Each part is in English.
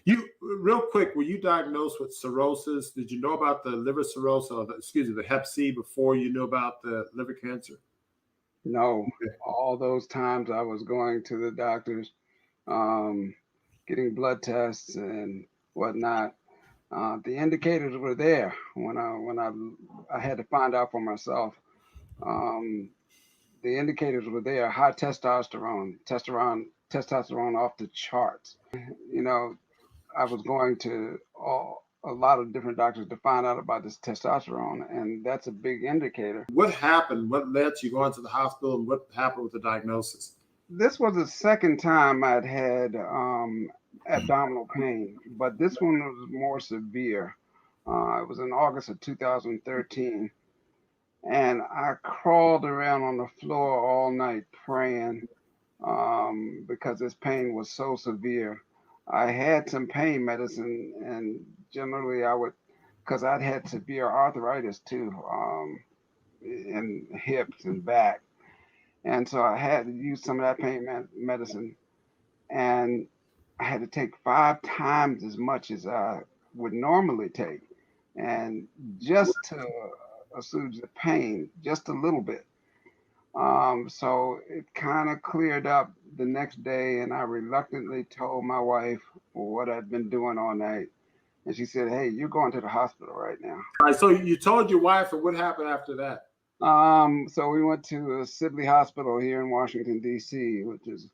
You real quick, were you diagnosed with cirrhosis? Did you know about the liver cirrhosis, or the Hep C before you knew about the liver cancer? No, all those times I was going to the doctors, um, getting blood tests and whatnot. The indicators were there when I had to find out for myself. Um, the indicators were there: high testosterone off the charts. You know, I was going to a lot of different doctors to find out about this testosterone, and that's a big indicator. What happened? What led to you going to the hospital, and what happened with the diagnosis? This was the second time I'd had abdominal pain, but this one was more severe. It was in August of 2013, and I crawled around on the floor all night praying because this pain was so severe. I had some pain medicine, and generally I would, because I'd had severe arthritis too, in hips and back, and so I had to use some of that pain medicine, and I had to take 5 times as much as I would normally take, and just to assuage the pain, just a little bit. So it kind of cleared up the next day, and I reluctantly told my wife what I'd been doing all night. And she said, "Hey, you're going to the hospital right now." All right, so you told your wife, and what happened after that? So we went to a Sibley Hospital here in Washington, D.C., which is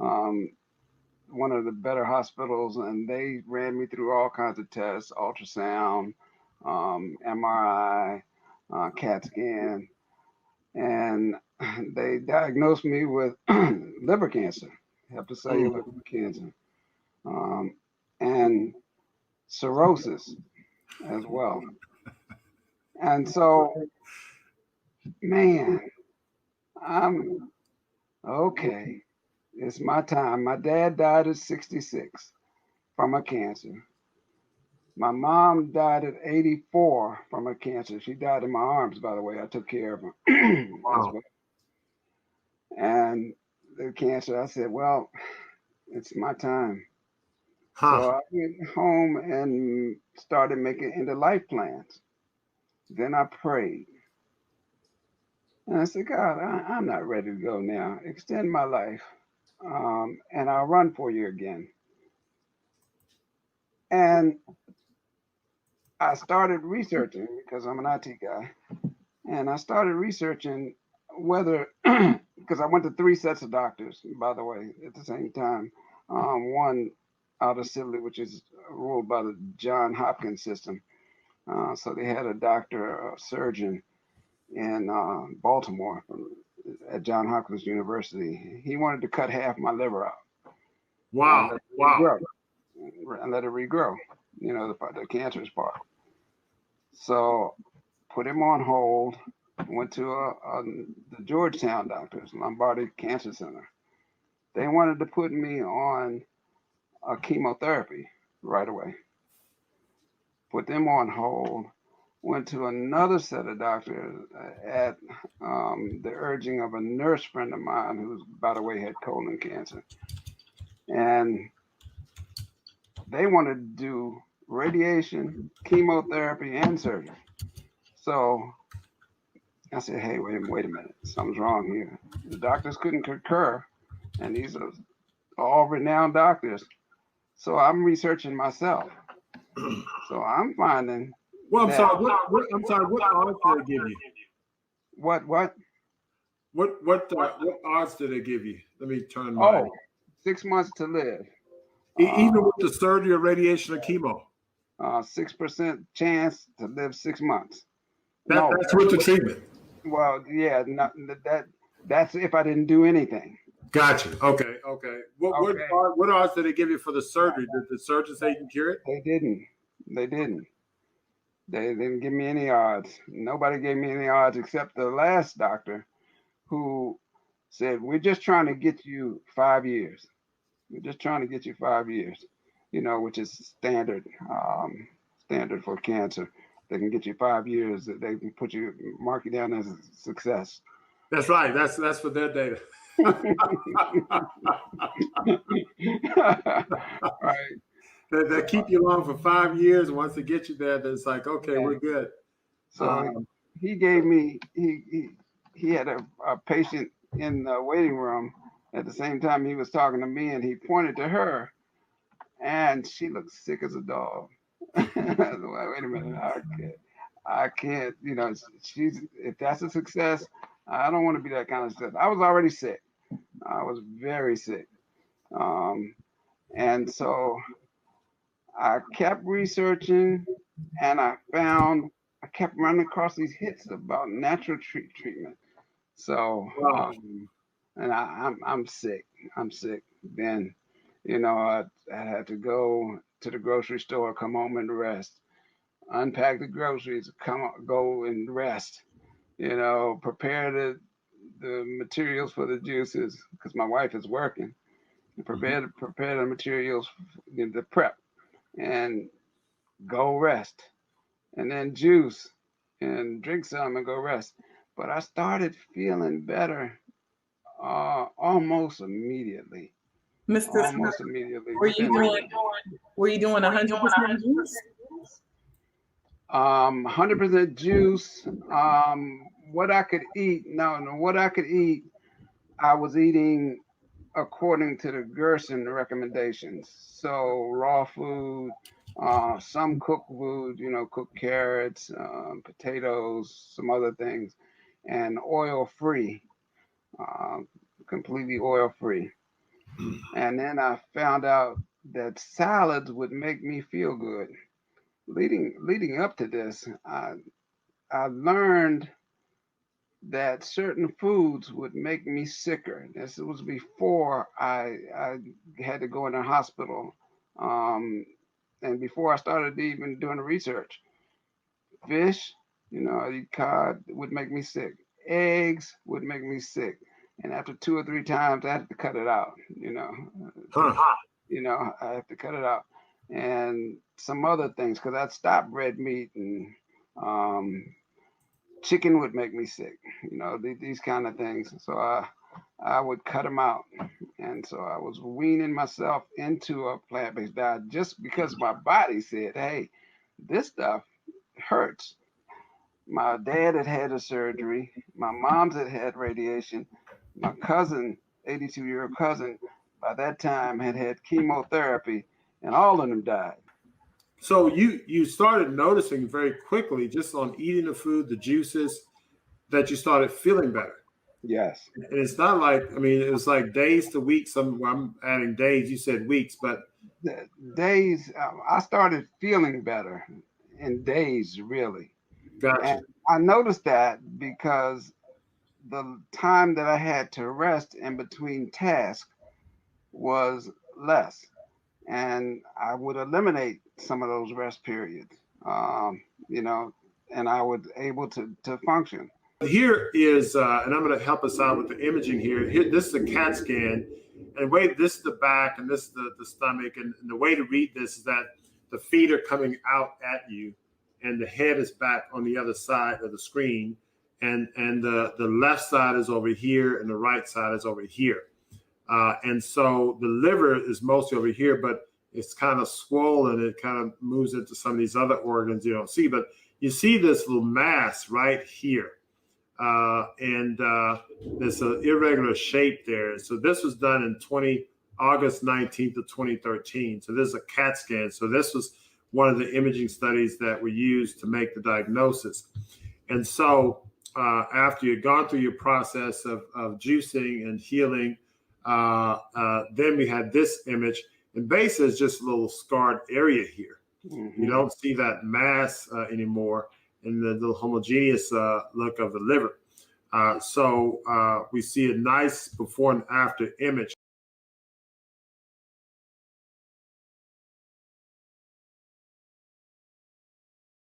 um, one of the better hospitals, and they ran me through all kinds of tests: ultrasound, MRI, CAT scan, and they diagnosed me with liver cancer, hepatocellular cancer, um, and cirrhosis as well. And so, man, I'm okay. It's my time. My dad died at 66 from a cancer. My mom died at 84 from a cancer. She died in my arms, by the way. I took care of her as Wow. well. And the cancer, I said, well, it's my time. Huh. So I went home and started making end of life plans. Then I prayed. And I said, God, I'm not ready to go now. Extend my life. And I'll run for you again. And I started researching because I'm an IT guy. And I started researching whether, because I went to 3 sets of doctors, by the way, at the same time. One out of Sibley, which is ruled by the John Hopkins system. So they had a doctor, a surgeon in Baltimore at John Hopkins University. He wanted to cut half my liver out and Wow. let it Wow. regrow, the cancerous part. So put him on hold. Went to the Georgetown doctors, Lombardi Cancer Center. They wanted to put me on a chemotherapy right away. Put them on hold. Went to another set of doctors at the urging of a nurse friend of mine who's, by the way, had colon cancer. And they wanted to do radiation, chemotherapy, and surgery. So I said, hey, wait a minute. Something's wrong here. The doctors couldn't concur, and these are all renowned doctors. So I'm researching myself. So I'm finding Well, I'm that. sorry. I'm sorry. What odds did they give you? What? What odds did they give you? Let me turn my. Oh, 6 months to live. Even with the surgery or radiation or chemo. 6% chance to live 6 months. That's with the treatment. Well, yeah, that's if I didn't do anything. Gotcha. Okay. Okay. What odds did they give you for the surgery? Did the surgeon say you can cure it? They didn't. They didn't give me any odds. Nobody gave me any odds except the last doctor who said, we're just trying to get you 5 years. We're just trying to get you 5 years, which is standard for cancer. They can get you 5 years. They can mark you down as a success. That's right. That's for their data. Right. that keep you along for 5 years. And once they get you there, then it's like, okay, we're good. So he gave me he had a patient in the waiting room at the same time he was talking to me, and he pointed to her, and she looked sick as a dog. Wait a minute, I can't, you know, she's if that's a success, I don't want to be that kind of success. I was already sick. I was very sick. And so I kept researching, and I kept running across these hits about natural treatment. So, and I'm sick. I'm sick. Then, you know, I had to go to the grocery store, come home and rest, unpack the groceries, go and rest. You know, prepare the materials for the juices because my wife is working. Prepare the materials, the prep, and go rest, and then juice and drink some and go rest. But I started feeling better almost immediately. Mr. Almost immediately. Were you doing 100% juice? 100% juice. What I could eat? No, what I could eat, I was eating according to the Gerson recommendations. So raw food, some cooked food, you know, cooked carrots, potatoes, some other things, and oil free, completely oil free. And then I found out that salads would make me feel good. Leading up to this, I learned that certain foods would make me sicker. This was before I had to go in the hospital, and before I started even doing the research. Fish, you know, I eat cod would make me sick. Eggs would make me sick, and after 2 or 3 times, I had to cut it out. You know, I have to cut it out, and some other things because I'd stop red meat and chicken would make me sick. You know, these kind of things. So I would cut them out, and so I was weaning myself into a plant-based diet just because my body said, "Hey, this stuff hurts." My dad had had a surgery. My mom's had had radiation. My cousin, 82-year-old cousin, by that time had had chemotherapy, and all of them died. So you started noticing very quickly, just on eating the food, the juices, that you started feeling better. Yes. And it's not like, I mean, it was like days to weeks. I'm adding days. You said weeks, but The days, I started feeling better in days, really. gotcha. And I noticed that because the time that I had to rest in between tasks was less, and I would eliminate some of those rest periods, you know, and I was able to function. Here is, and I'm going to help us out with the imaging here. This is a CAT scan, and wait, this is the back, and this is the stomach, and the way to read this is that the feet are coming out at you, and the head is back on the other side of the screen, and the left side is over here, and the right side is over here, and so the liver is mostly over here, but it's kind of swollen. It kind of moves into some of these other organs you don't see, but you see this little mass right here. And there's an irregular shape there. So this was done in August 19th of 2013. So this is a CAT scan. So this was one of the imaging studies that were used to make the diagnosis. And so after you've gone through your process of juicing and healing, then we had this image. And basically it's just a little scarred area here. Mm-hmm. You don't see that mass anymore in the little homogeneous look of the liver. So we see a nice before and after image.